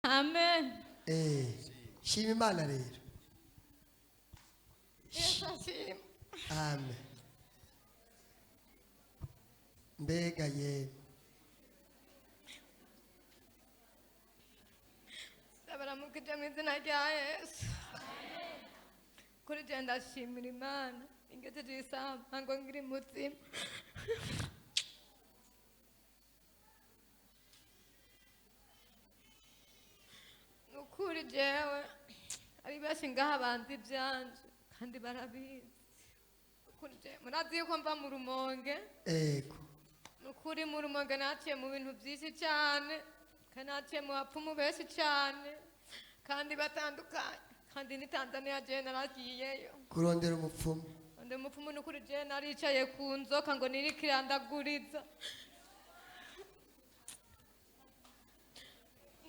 Amen. Shima Imana rero. Yesu ashimwe. Amen. Mbega ye. Ndabaramukije mu izina rya Yesu. Kuri je ndashimira Imana ingejeje isaha ngo ngiri mutima. Nukuri jewe ari benshi ngaha banzi ivyanje kandi barabizi. Nukuri jewe murazi yuko mva mu Rumonge. Ego. Nukuri mu Rumonge naciye mu bintu byinshi cyane kandi naciye mu bapfumu benshi cyane kandi batandukanye kandi ni Tanzania je naragiyeyo Kurondera umupfumu. ndi umupfumu nukuri je naricaye ku nzoka ngo nirikirandaguriza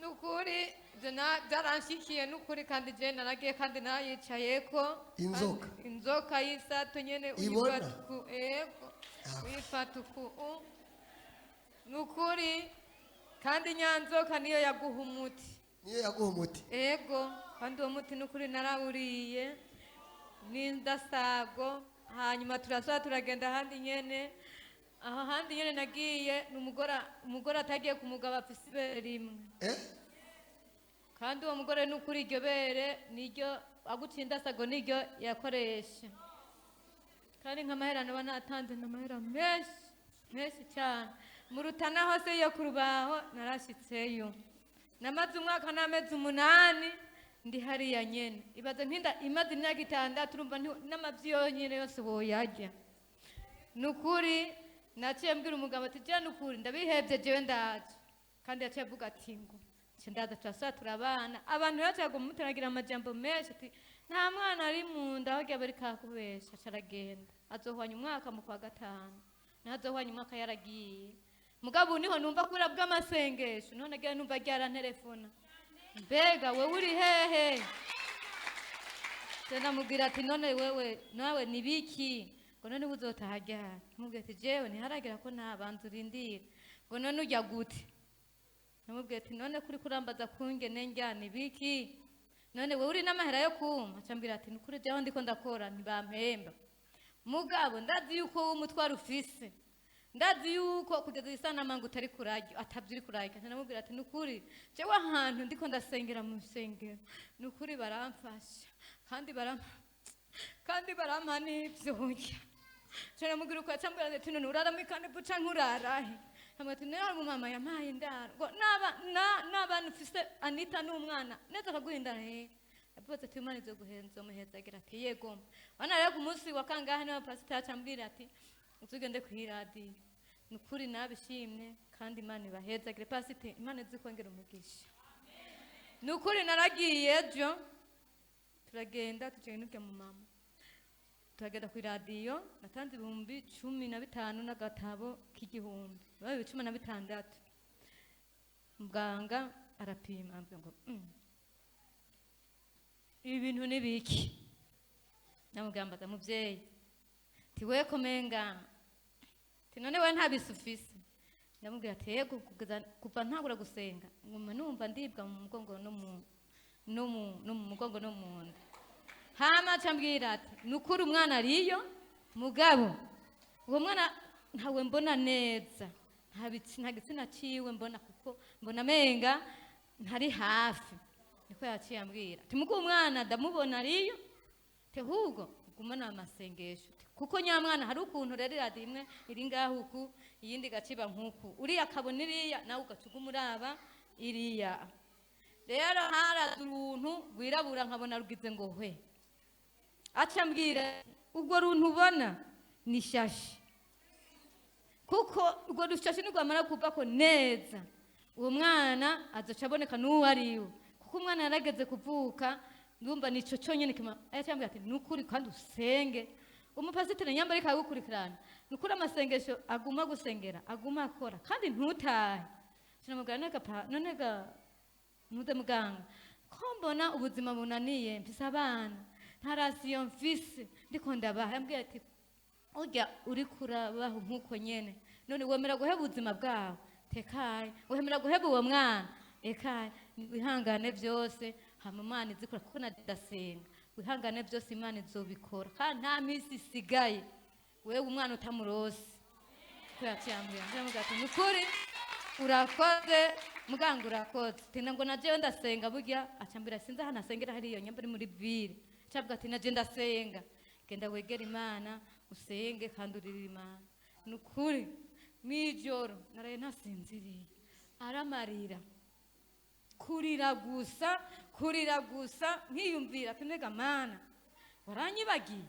nukuri je byaranshikiye nukuri kandi je naragiye kandi narayicayeko inzoka y'isatu nyene uyifatuku ego uyifatuku nukuri kandi nyanzoka niyo yaguha umuti ego kandi uwo muti nukuri narawuriye n'indasago hanyuma turasura turagenda ahandi nyene aho handi nyene nagiye umugore atagiye ku mugabo afise ibere rimwe kandi uwo mugore nukuri iryo bere niryo aguciye indasago niryo yakoresha kandi nk'amahera naba natanze n'amahera menshi cyane mu Rutana hose yo ku Rubaho narashitseyo namaze umwaka n'amezi 8 ndi hariya nyene ibaze ntinda imaze imyaka 6 urumva n'amavyi yonyene yose boyarya nukuri naciye mbwira umugabo ati je nukuri ndabihevye jewe ndaje kandi yaciye avuga ati ngo ndaza turasura turabana abantu yacaga umuteragira amajambo menshi ati nta mwana ari mu nda aho bari kakubesha caragenda azohwanya umwaka mu kwa 5 nazohwanya umwaka yaragiye mugabo niho numva kura bw'amasengesho none agiye numva ryara telefona mbega wewe uri hehe tena mubwira ati none wewe nawe nibiki ngo none uzotaha ryari mubwira ati jewe ntiharagira ko nabanza urindira ngo none ujya gute namubwira ati none kuri kurambaza kungene njyana ibiki none wewe uri n'amahera yo kuma acambwira ati nukuri jewe ndiko ndakora ntibampemba mugabo ndazi yuko umutwaro ufise ndazi yuko kugeza isana mangu utari kurajyo atabyiri kurajya namubwira ati nukuri jewe ahantu ndiko ndasengera mu rusengero nukuri baramfasha kandi barampa n'ibyo urya cyane mubwira uko yacambwira ati none uraramo kandi buca nkurarahe hamwe ati none mu mama yampaye indaro ngo n'abantu ufise Anita n'umwana neza akaguhindara he avuze ati Imana izo guhenza umuhezagira ati yego wana rero ku munsi wa kangahe niwe pastor yacambwira ati uzugende ku iradiyo nukuri nabishimye kandi Imana ibahezagire pastor Imana izikongera umugisha nukuri naragiye ejo turagenda tujenye mu mama turagenda ku iradiyo natanze 15,000 n'agatabo k'igihumbi 16 muganga arapima ambwira ngo ibi bintu nibiki namugambaza muvyeyi ti we komenga ti none we ntabisufise ndamubwira ati yego kuva ntagura gusenga nguma numva ndibwa mu mugongo no mu mugongo no mu nda hama cambwira ati nukuri umwana ariyo mugabo uwo mwana ntawe mbona neza nta gitsina ciwe mbona kuko mbona menga ntari hafi niko yaciye ambwira ati muko umwana ndamubona ariyo te hugo gumana amasengesho kuko nyamwana hari ukuntu rero radimwe iri ngaho uku iyindi gaciba nkuku uri akabona iriya nawe ugacuga umuraba iriya rero haraduruntu gwirabura nkabona rugize ngo hwe acambwira ubwo runtu ubona ni shashi kuko ubwo rushashi nigwamara kuva ko neza uwo mwana azoca aboneka n'uwo ariwe kuko umwana yarageze kuvuka ndumva nico cyonyene kima ayacambwira ati nukuri kandi usenge umupasiteri nyambari kagukurikirana nukuri amasengesho aguma gusengera aguma akora kandi ntutahe sinamugana none ga nude muganga ko mbona ubuzima bunaniye mfise abana ntarasiyo mfise ndiko ndabaha ambwira ati urya uri kurabaho nkuko nyene none wemera guheba ubuzima bwawe tekaye wemera guheba uwo mwana ekaye wihangane byose hama Imana izikora kuko ndasenga wihangane byose Imana izobikora kandi nta minsi isigaye wewe umwana utamurose kuyacambira ndamuga ati nukuri urakoze muganga urakoze tina ngo naje ndasenga burya acambira sinza hana sengera hariyo nyambari muri ville cyabwa ati naje ndasenga genda wegera Imana usenge kandi urira Imana nukuri mijoro naraye ntasinziriye aramarira kurira gusa nkiyumvira ati mbega Mana waranyibagiye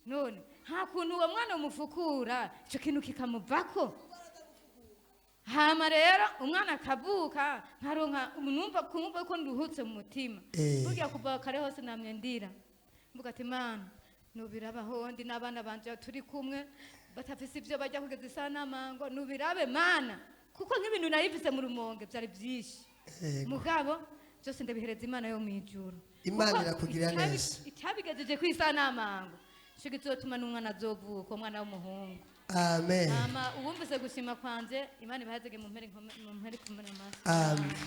none nta kuntu uwo mwana umufukura icyo kintu kikamuvako hama rero umwana akavuka nkaronka numva kumva ko nduhutse mu mutima burya kuva kare hose namye ndira mvuga ati Mana nubiraba hondi n'abana banje turi kumwe batafise ibyo bajya kugeza isanamango nubirabe Mana kuko nk'ibintu narifise mu rumonge byari byinshi mugabo byose ndabihereza Imana yo mwijuru Imana irakugira neza itabigejeje kwisanamango cyo gitotuma n'umwana azovuka umwana w'umuhungu amen uwumvise gushima kwanje Imana ibahezege mu mpere kumena amaso amen